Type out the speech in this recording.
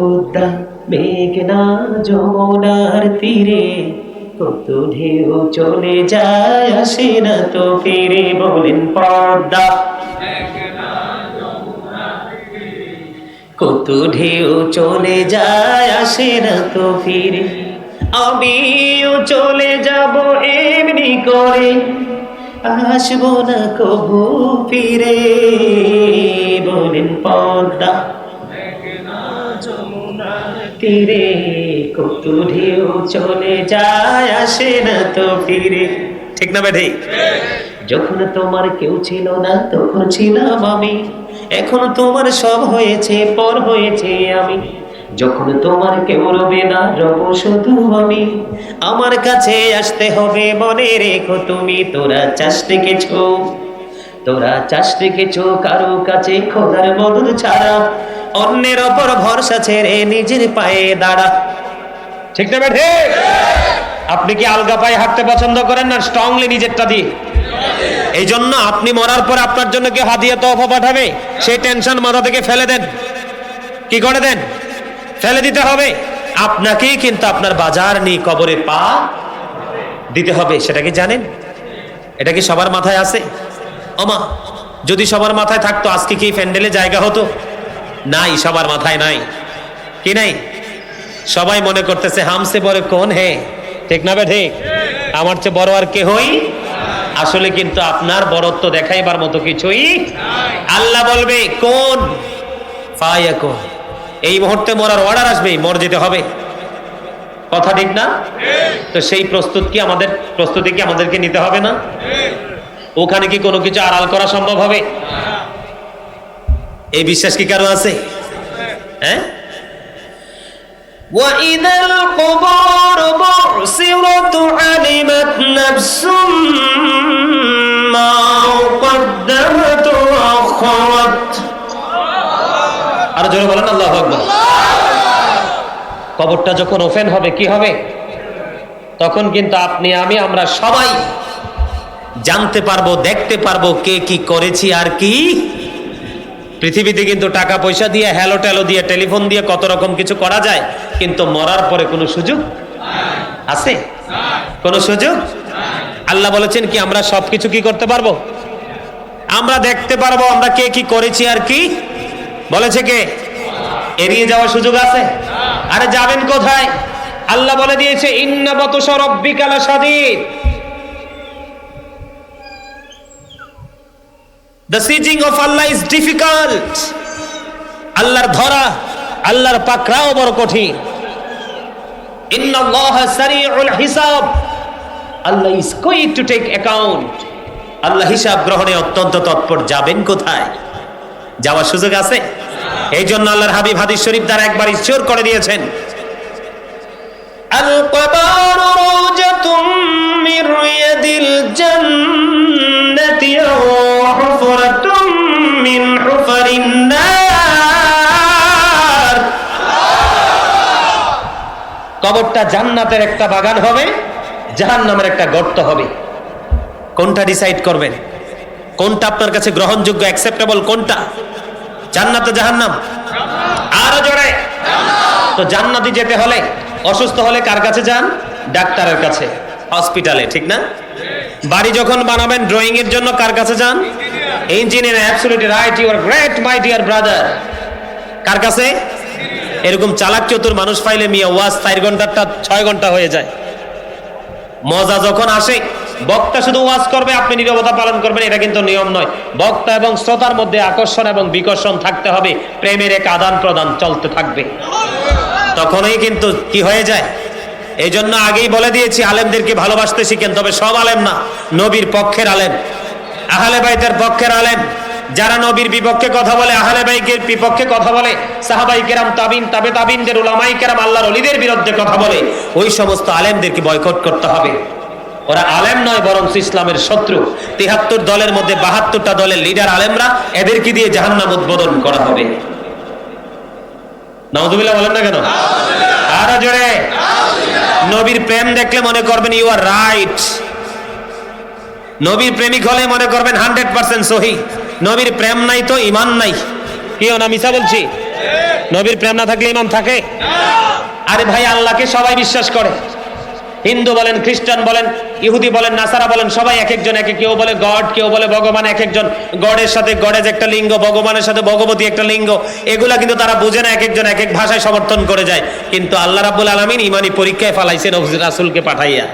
পদ্মা মেঘনা যমুনার তীরে, কত ঢেউ চলে যায় আসে না তো ফিরে। বলেন পদ্মা কত ঢেউ চলে যায় আসে না তো ফিরে। আমিও চলে যাব এমনি করে, আসবো না কবু ফিরে। বলেন পদ্মা তীরে, কত ঢেউ চলে যায় আসে না তো ফিরে। ঠিক না বেঠিক? যখন তোমার কেউ ছিল না তখন ছিলাম আমি, এখন তোমার সব হয়েছে পর হয়েছে আমি। যখন তোমার কেউ রবে না রব শুধু আমি, আমার কাছে আসতে হবে মনে রেখো তুমি। তোরা চাষ রেখেছো কারো কাছে খোদার মদদ ছাড়া, অন্যের ওপর ভরসা ছেড়ে নিজের পায়ে দাঁড়া। ঠিক না বেঠে? আপনি কি আলগা পায়ে হাঁটতে পছন্দ করেন না স্ট্রংলি নিজেরটা দিয়ে? এই জন্য আপনি মরার পর আপনার জন্য কি হাদিয়া তোহফা পাঠাবে, সেই টেনশন মাথা থেকে ফেলে দেন। কি করে দেন? ফেলে দিতে হবে। আপনাকেই কিন্তু আপনার বাজার নিয়ে কবরে পা দিতে হবে। সেটা কি জানেন? এটা কি সবার মাথায় আছে? ওমা, যদি সবার মাথায় থাকতো আজকে কি প্যান্ডেলে জায়গা হতো? নাই, সবার মাথায় নাই। কি নাই? সবাই মনে করতেছে হামসে বড় কোন হে। ঠিক না বে ঠিক? আমার চেয়ে বড় আর কে হই? আসলে কিন্তু আপনার বড়ত্ব দেখাইবার মতো কিছুই আল্লাহ বলবে কোন ফায়াকুন, এই মুহূর্তে মরার অর্ডার আসবে, মর যেতে হবে। কথা ঠিক না? তো সেই প্রস্তুতি কি আমাদেরকে নিতে হবে না? ওখানে কি কোনো কিছু আড়াল করা সম্ভব হবে? এই বিশ্বাস কি কারো আছে? হ্যাঁ? وَإِذَا الْقُبُورُ بُعْثِرَتْ عَلِمَتْ نَفْسٌ مَّا قَدَّمَتْ وَأَخَّرَتْ। আর জোরে বলেন আল্লাহু আকবার। কবরটা যখন ওপেন হবে কি হবে? তখন কিন্তু আপনি আমি আমরা সবাই জানতে পারবো, দেখতে পারবো কে কি করেছি আর কি। পৃথিবীতে কিন্তু টাকা পয়সা দিয়ে, হ্যালো ট্যালো দিয়ে, টেলিফোন দিয়ে কত রকম কিছু করা যায়, কিন্তু মরার পরে কোনো সুযোগ আছে? কোনো সুযোগ? আল্লাহ বলেছেন কি আমরা সবকিছু কি করতে পারবো? আমরা দেখতে পারবো আমরা কে কি করেছি আর কি। বলেছে কে? এড়িয়ে যাওয়ার সুযোগ আছে? আরে যাবেন কোথায়? আল্লাহ বলে দিয়েছে ইন্না বাতুশা রাব্বিকা লাশাদীদ। The sieging of Allah is difficult. আল্লাহর ধরা, আল্লাহর পাকড়াও বড় কঠিন। ইন্নাল্লাহা সারিউল হিসাব। Allah is quick to take account. আল্লাহ হিসাব গ্রহণে অত্যন্ত তৎপর। যাবেন কোথায়? যাওয়ার সুযোগ আছে? এই জন্য আল্লাহর হাবিব হাদিস শরীফ দ্বারা একবার ইশারা করে দিয়েছেন, আল কবর রাওজাতুম মির রিয়াদিল জান্নাতি ওয়া হুফরাতুম মিন হুফারিন নার। কবরটা জান্নাতের একটা বাগান হবে, জাহান্নামের একটা গর্ত হবে। কোনটা ডিসাইড করবেন? কোনটা আপনার কাছে গ্রহণযোগ্য, অ্যাকসেপ্টেবল কোনটা? জান্নাত জাহান্নাম? আরো জোরে। তো জান্নাতে যেতে হলে, অসুস্থ হলে কার কাছে যান? ডাক্তারের কাছে, হসপিটালে। ঠিক না? বাড়ি যখন বানাবেন ড্রয়িং এর জন্য কার কাছে যান? Engineer. Absolutely right, you are great my dear brother. কার কাছে? এরকম চালাক চতুর মানুষ পাইলে মিয়া ওয়াজ 4 ঘন্টাটা 6 ঘন্টা হয়ে যায়। মজা যখন আসে, বক্তা শুধু ওয়াজ করবে, আপনি নীরবতা পালন করবেন, এটা কিন্তু নিয়ম নয়। বক্তা এবং শ্রোতার মধ্যে আকর্ষণ এবং বিকর্ষণ থাকতে হবে, প্রেমের এক আদান প্রদান চলতে থাকবে, তখনই কিন্তু কি হয়ে যায়। এই জন্য আগেই বলে দিয়েছি আলেমদেরকে ভালোবাসতে শিখেন, তবে সব আলেম না, নবীর পক্ষের আলেম, আহলে বাইতের পক্ষের আলেম। যারা নবীর বিপক্ষে কথা বলে, আহলে বাইতের বিপক্ষে কথা বলে, সাহাবাই কেরাম, তাবিন, তাবে তাবিনদের, উলামাই কেরাম, আল্লাহর ওলিদের বিরুদ্ধে কথা বলে, ওই সমস্ত আলেমদেরকে বয়কট করতে হবে। ওরা আলেম নয়, বরং ইসলামের শত্রু। ৭৩ দলের মধ্যে ৭২টা দলের লিডার আলেমরা, এদেরকে দিয়ে জাহান্নাম উদ্বোধন করা হবে। নাউযুবিল্লাহ বলেন না কেন? আর জোরে। নবীর প্রেম দেখলে মনে করবেন ইউ আর রাইট। নবীর প্রেমিক হলে মনে করবেন 100% সহি। নবীর প্রেম নাই তো ঈমান নাই। কি না মিছা বলছি? নবীর প্রেম না থাকলে ইমান থাকে? আরে ভাই, আল্লাহকে সবাই বিশ্বাস করে। হিন্দু বলেন, খ্রিস্টান বলেন, ইহুদি বলেন, নাসারা বলেন, সবাই এক একজন এক এক, কেউ বলে গড, কেউ বলে ভগবান। এক একজন গডের সাথে গডেজ একটা লিঙ্গ, ভগবানের সাথে ভগবতী একটা লিঙ্গ। এগুলা কিন্তু তারা বুঝে না, এক একজন এক এক ভাষায় সমর্থন করে যায়। কিন্তু আল্লাহ রাব্বুল আলামিন ইমানি পরীক্ষায় ফালাইছেন রাসূলকে পাঠাইয়া।